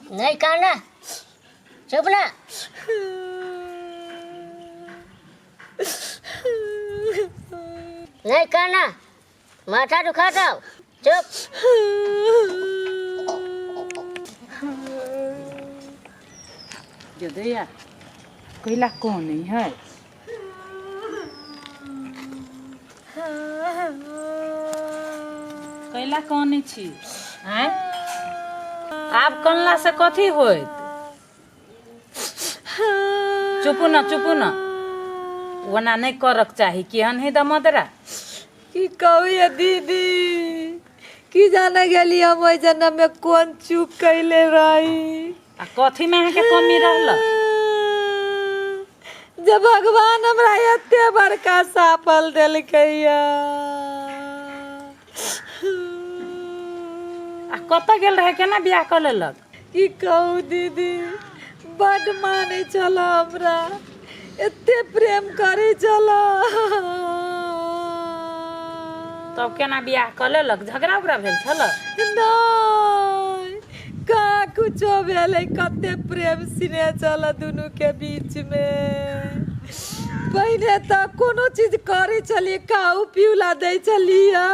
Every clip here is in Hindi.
नहीं खाना, चुप ना। नहीं खाना, माथा दुखाता हो, चुप। जदैया कैला कौन नहीं है? कैला कौन नहीं छी हैं? आप कनला से कथी होइत? चुपू न वना नहीं करक चाही केहन है दमदरा की कहू दीदी की जाने गेली हम ओइ जन्म में कौन चूक कैले रही। आ कथी में अहाँ के कमी रहल? जब भगवान हमरा एते बड़का साफल देलकैया। आ कत गेल रहे केना बियाह कर लेलक? की कहू दीदी बड माने चल हमरा, एते प्रेम करे चल। तब केना बियाह कर लेलक? झगड़ा उगड़ा भेल छल? नहीं का कुछो भेलै, कते प्रेम स्नेह चल दुनू के बीच में। पहले तो कोनो चीज करे चलिए, खाऊ पिउला दे चलिए,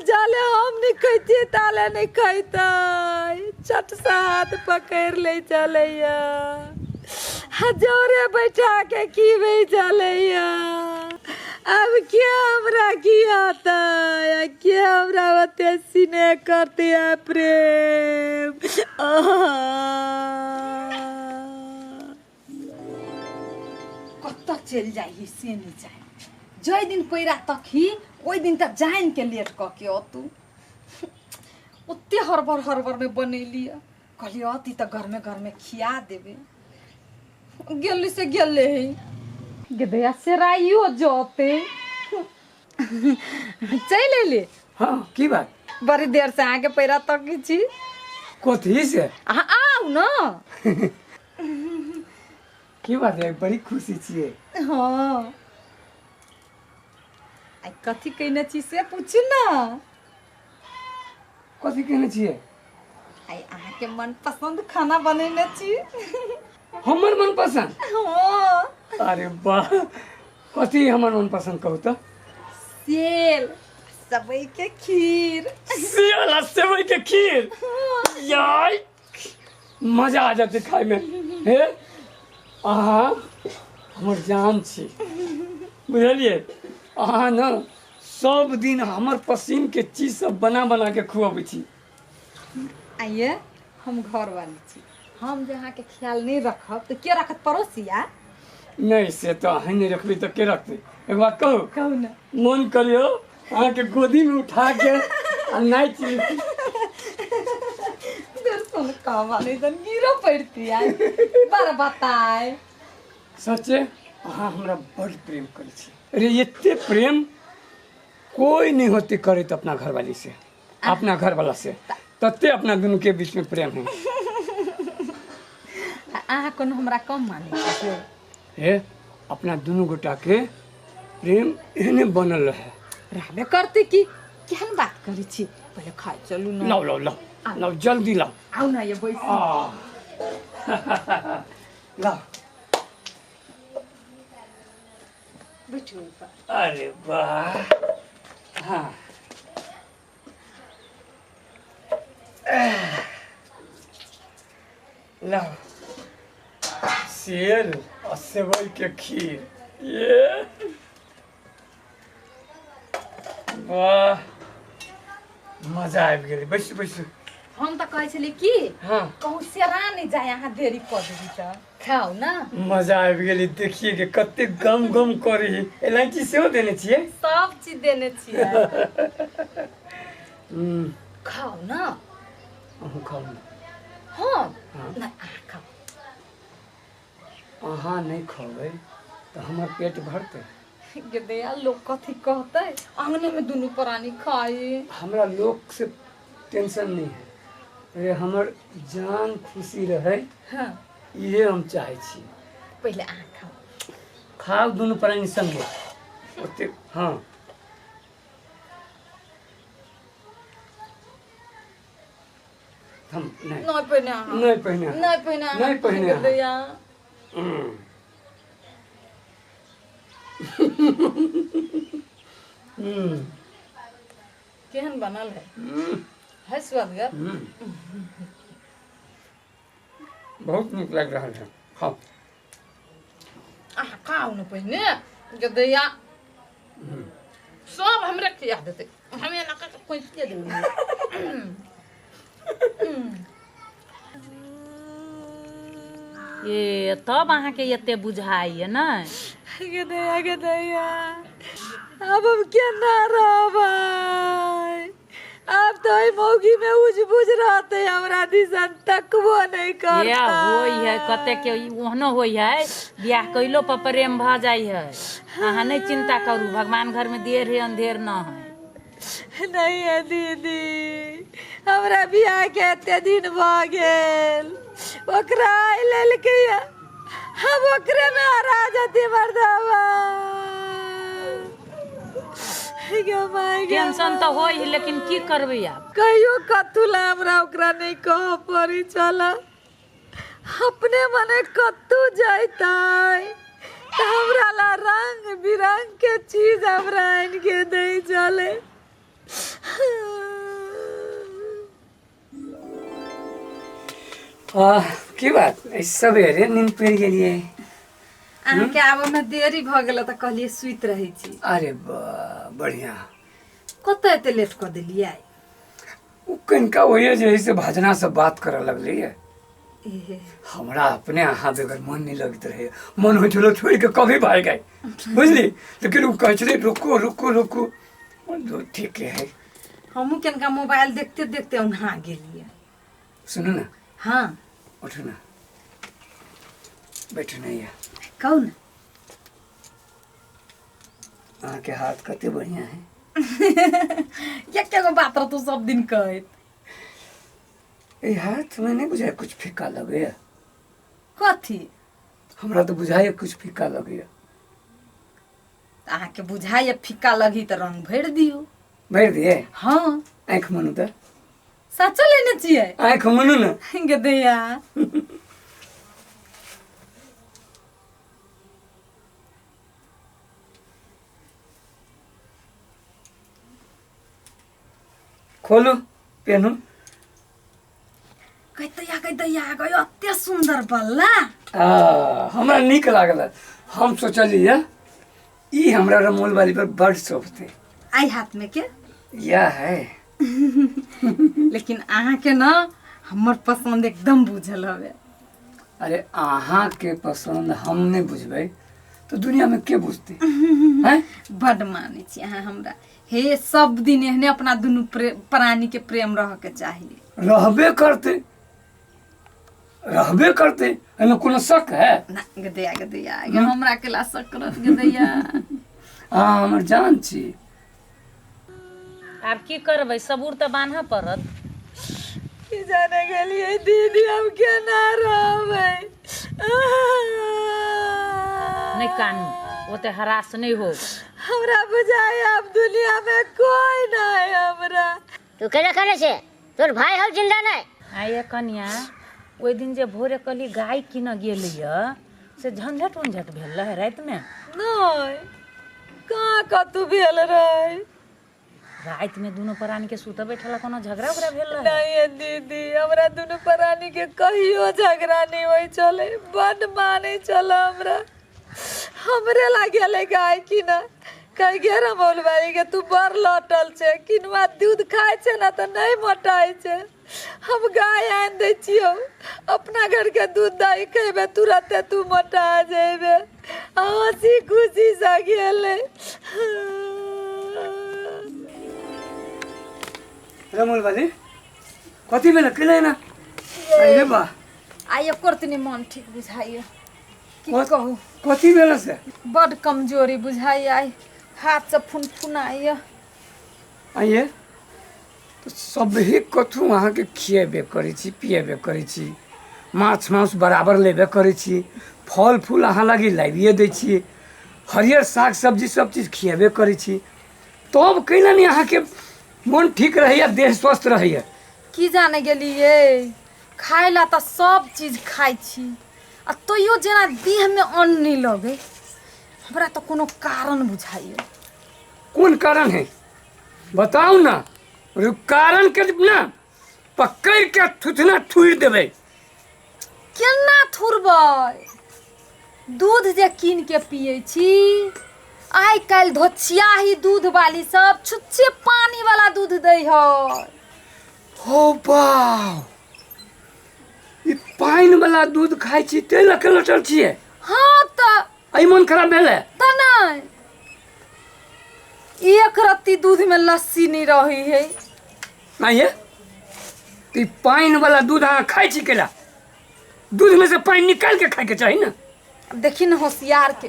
जाले हम नहीं खैतिए ताले नहीं खैते, चट सा हाथ पकड़ ले चलैया, जोरे बैठा के की वे चलैया। अब क्या हमरा की आता है, क्या हमरा ओते स्नेह करते है प्रेम। कत चल जाइए से नहीं जाए, जय दिन पैरा तक ही ओई दिन तक जान के लेट क के तू ओते हरबर में बनैली, कहली अति त घर में खिया देबे, गेली से गेले है गदया से राइयो जोते चल ले। हाँ की बात? बड़ी देर से आके पैरा तक छी कथी से? आओ ना। की बात है, बड़ी खुशी छिए। हाँ आई कथी कहने छी से पूछू ना। कथी कहने छिए? आई अहाँ के मन पसंद खाना बनेने छी। हमर मन पसंद? हाँ अरे वाह, कथी हमर मन पसंद कहू तो? सेल सबई के खीर। सेल सेवई के खीर? यार मजा आ जाते खाए में। हे अहाँ हमर जान छी, बुझलिए? अहाँ न सब दिन हमर पसीन के चीज सब बना के खुआबै छी। आइए हम घर वाली छी, हम जहाँ के ख्याल नहीं रखब तो के रखत पड़ोसिया? नहीं से तो अहाँ नहीं रखबी तो के रखते? एक बात कहू, कहू ना। मन करियो अहाँ के गोदी में उठा के आ नाच ली। दर्शन का वाले दिन गिरो पड़ती है बार बताए। सच्चे अहाँ हमरा बड़ प्रेम करे छी। अरे इतने प्रेम कोई नहीं होते करे तो अपना घर वाली से, अपना घर वाला से तत्ते अपना दोनों के बीच में प्रेम है। अहाँ कोनो हमरा कम माने छी? हे अपना दोनों गोटा के प्रेम एहने बनल रहे। रहबे करते की केहन बात करी छी, पहले खाए चलू ना। लाओ लाओ लाओ लाओ जल्दी लाओ। आओ ना ये बैठ। लाओ। बैठो ऊपर। अरे वाह, हाँ लाओ सेल और सेवई के खीर। ये वाह मजा आ गई। बैस बैस। हम तो कहे छली कि हाँ कहूँ सेरा नहीं जाए, यहाँ देरी कर देबी तो खाओ ना। मजा आ गई। देखिए कि कते गम गम करी। इलायची सेहो देने छिए? सब चीज देने छिए। खाओ ना। अहूँ खाओ ना। हाँ हाँ। ना अहाँ खाओ। अहाँ नहीं खाओगे तो हमार पेट भरते? गदया लोग कथी कहते, आंगने में दोनों प्राणी खाए। हमरा लोग से टेंशन नहीं है, अरे हमर जान खुशी रहे। हाँ ये हम चाहे छी। पहले अहाँ खाओ। खाओ दोनों प्राणी संगे ओते। हाँ हम नहीं नहीं पहने नहीं पहने नहीं पहने नहीं पहने दैया केहन बनल है स्वादगर बहुत नीक लग रहा है खाओ खाओ न पहने गदैया सब हमरे खिया देते हमें ना का कोई दे ये तब अहाँके एते बुझाइए ने गदैया अब हम केना रहबै अब तो ई मौगी में उज बुझ रहते हमरा दिसन तकबो नहीं करता ये होई है कते के ओहनो होई है बियाह कइलो पर प्रेम भ जाई है अहाँ नहीं चिंता करू भगवान घर में देर है अंधेर न है नहीं है दीदी हमरा बियाह के एते दिन भ गेल ओकरा लेलकै हम ओकरे में हरा जती मर्दवा टेंशन तो होई है लेकिन की करबै आप कहियो कतु ला हमरा ओकरा नहीं कह पड़ी चल अपने मने कतु जैतै त हमरा ला रंग बिरंग के चीज हमरा आन के दे चले की बात सवेरे नींद पड़ गेलिए अहाँ के आबे में देरी भ गेल त कहलिए सुइत रही छी अरे बढ़िया कत एते लेट कर देलिए उ कनिका वही जे है से भजना से बात करे लगली है एहे हमरा अपने अहाँ बगैर मन नहीं लगते रहे मन हो चलो छोड़ के कभी भाग गए बुझली लेकिन वो कह रहे रुको रुको रुको ठीक है हमू केनका मोबाइल देखते देखते उन्हा गेलिए सुनो ना हाँ उठो ना बैठो ना ये कौन अहाँ के हाथ कते बढ़िया है क्या बात रह तू सब दिन कहत ए हाथ में नहीं बुझाए कुछ फीका लगे कथी हमरा तो बुझाए कुछ फीका लगे अहाँ के बुझाइए फीका लगी त रंग भर दियो भर दिए हाँ आँख मनु तो सच लेने चाहिए आँख मनु ना गदैया खोलो पेनू कैतैया गयो अत्य सुंदर बल्ला हमरा निक लागल हम सोचलिए ई हमरा रमोल वाली पर बड़ सोचते आई हाथ में के या है लेकिन अहाँ के ना हमर पसंद एकदम बुझल हवे अरे अहाँ के पसंद हम नहीं बुझबे तो दुनिया में के बुझते हैं बड माने छी अहाँ हमरा हे सब दिन एहने अपना दुनु प्राणी के प्रेम रह के चाहिए रहबे करते एमे कोनो शक है ना गदैया ये हमरा के ला शक करत गदैया हाँ हमर जान छी आब की करबै सबूर त बान्हा पड़त की जाने गेलिए दीदी हम केना रहबै नहीं कानू ओते हरास नहीं हो हमरा बुझाय अब दुनिया में कोई नहीं हमरा तू केना करे छे तोर भाई हौ जिंदा नहीं आइए कनिया ओहि दिन जे भोरे कहली गाय किन गेलिए से झंझट उंझट भेल रहे रात में नहीं कहाँ कतु भेल रहे रात में दोनों प्राणी के सुत बैठला कोनो झगड़ा उगड़ा भेल रहे नहीं दीदी हमरा दुनु प्राणी के कहियो झगड़ा नहीं होई चले बड माने चल हमरा हमरे लागे गाय की ना कह गे रमोल वाली के तू बड़ लटल छे किनवा दूध खाए छे ना तो नहीं मोटाई छे हम गाय आन दे छियो अपना घर के दूध दही खेबे तुरंत तू मोटा जेबे हंसी खुशी से गेले रमोल वाली कथी में केले ना अरे बा आइए करतनी मन ठीक बुझाइए की कथ- कहू कथी भेल से बड कमजोरी बुझाइए आई हाथ से फुनफुनाइए आइए तो सब ही कथू अहाँ के खिएबे करै छी पिएबे करै छी माछ मांस बराबर लेबे करै छी फल फूल अहाँ लगी लाबिए दै छी हरियर साग सब्जी सब चीज खिएबे करै छी तब कैला नहीं अहाँ के मन ठीक रहैया देह स्वस्थ रहैया की जाने गेलिए खाए ला तो सब चीज खाई छी आ तैयो जेना देह में अन्न नहीं लगे हमरा तो कोनो कारण बुझाइए। कौन कारण है बताओ ना, और कारण के ना पकड़ के थुथना थुड़ देवे। केना थुरबै? दूध जे कीन के पिए छी आइ काल्हि धोछिया ही दूध वाली सब छुच्छे पानी वाला दूध दै है। हो बाव, ई पाइन वाला दूध खाई छी ते लके लटल छिए। हाँ तो आई मन खराब भेले त नहीं एक रत्ती दूध में लस्सी नहीं रही है। नहीं है तो पाइन वाला दूध हाँ खाई छी केला? दूध में से पानी निकाल के खाए के चाहिए ना। अब देखी न होशियार के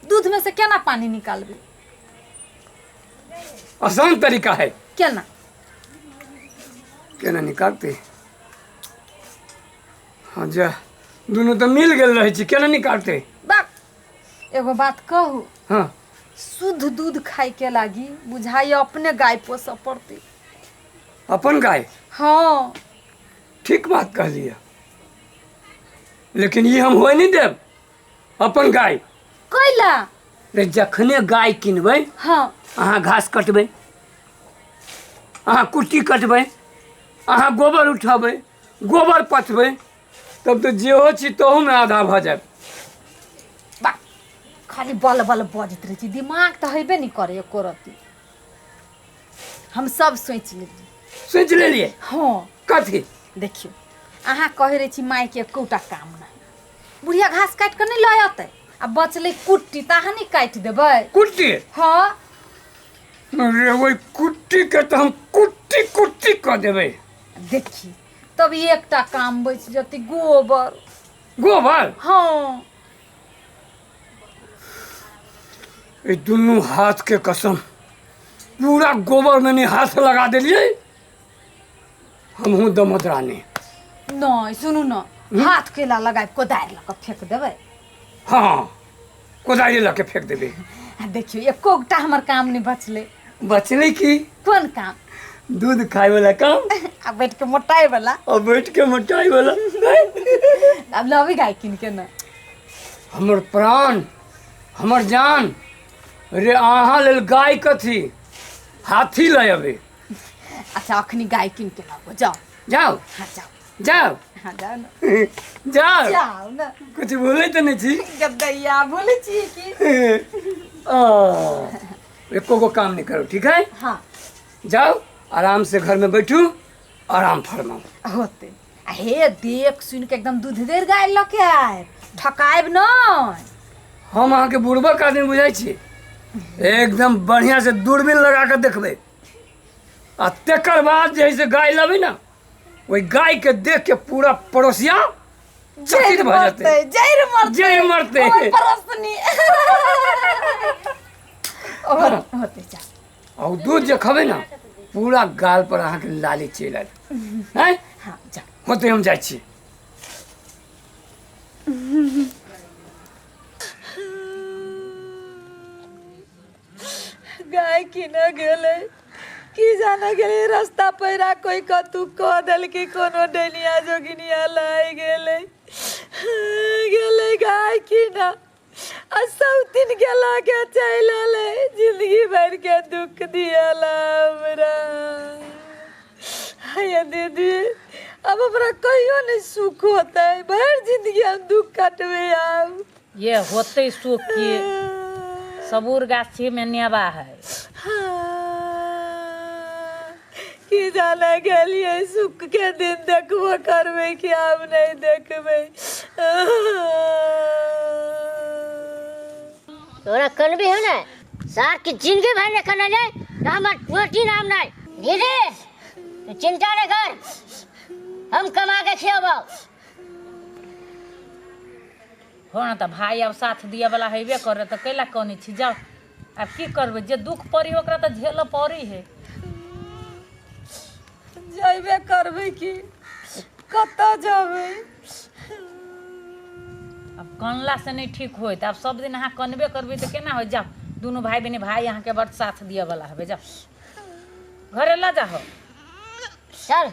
दूध में से केना पानी निकालबे? आसान तरीका है। केना केना निकालते? हाँ जा दोनों तो मिल गए रहे छी, केना निकालते? बाप एगो बात कहू, हाँ शुद्ध दूध खाए के लागी बुझाई अपने गाय पोस पड़ती। अपन गाय? हाँ ठीक बात कह लिया, लेकिन ये हम हो नहीं देव अपन गाय। कैला? रे जखने गाय किनबै हाँ अहाँ घास कटबै, अहाँ कुट्टी कटबै, अहाँ गोबर उठबै, गोबर पथबै, तब तो जेहो छी तहू में आधा भ जाए। बा खाली बल बल बजत रहे छी, दिमाग तो हेबे नहीं करे एको रत्ती। हम सब सोच लेली। सोच लेलिए? हाँ कथी? देखियो अहाँ कहे रहे छी माय के कोटा काम नहीं, बुढ़िया घास काट के नहीं लय अतै आ बचले कुट्टी त अहाँ नहीं काट देबै? कुट्टी? हाँ रे वही कुट्टी के तो हम कुट्टी कुट्टी कर देबै। देखी तब एकटा काम बच जती, गोबर। गोबर? हाँ ये दोनों हाथ के कसम पूरा गोबर में नहीं हाथ लगा दिलिए। हम हूँ दमोदरानी। नहीं सुनू न, हाथ केला लगाए कोदारि लऽ कऽ फेंक देबै। हाँ कोदारी लके फेंक देबे। आ देखियो एकोटा हमर काम नहीं बचले। बचले की? कोन काम? दूध खाए वाला काम आ बैठ के मोटाई वाला। और बैठ के मोटाई वाला। अब लबी गाय किन के न। हमर प्राण, हमर जान, रे अहाँ लेल गाय कथी हाथी ले अबे। अच्छा अखनी गाय किन के लाबो, जाओ जाओ हाँ जाओ जाओ हाँ जाओ न जाओ। जाओ न। कुछ बोले तो नहीं छी? गद्दैया बोले छी कि एको को काम नहीं करो, ठीक है? हाँ जाओ आराम से घर में बैठू, आराम फरमाओ। होते। आ हे देख सुन के एकदम दूध देर गाय लऽ के आए, ठकाएब नहीं। हम अहाँ के बुड़बक आदमी बुझाई छी, एकदम बढ़िया से दूरबीन लगा के देखबे, आ तेकर बाद जैसे गाय लबे ना वही गाय के देख के पूरा पड़ोसिया चकित भ जाते। जैर मरते जैर मरते। ओए परसनी। होते जा। और दूध जो खबे ना पूरा गाल पर अहाँ के लाली चलि हैं। हाँ जा। होते हम जाइ छी। गाय किने गेले की जाने गेले, रास्ता पैरा कोई कतू कह देल कि कोनो डलिया जोगिनिया लाई गेले। गेले गाय किना आ सब दिन गेला के चल ले, जिंदगी भर के दुख दियाला हमरा। हाय दीदी अब हमरा कहियो नहीं सुख होता है, भर जिंदगी हम दुख काटबे। अब ये होते सुख के सबूर गाछी में नेबा है। की जाना गेलिए सुख के दिन देखबो करबे कि अब नहीं देखबे। तोरा कन भी हो ना सार की जिंदगी भर ने खाना जाए ना हमार रोटी नाम नहीं। धीरे तू चिंता न कर, हम कमा के खियाबो। हो ना तो भाई अब साथ दिए वाला हेबे करे तो कैला कनी छी। जाओ अब की करबे, जे दुख पड़ी ओकरा तो झेल पड़ी है। जाइबे करबे कि कत जाबे? अब कनला से नहीं ठीक होत, अब सब दिन अहाँ कनबे करबे तो केना हो। जाओ दोनों भाई बहन भाई यहाँ के बड़ साथ दिए वाला है। जाओ घरे ला जाओ। चल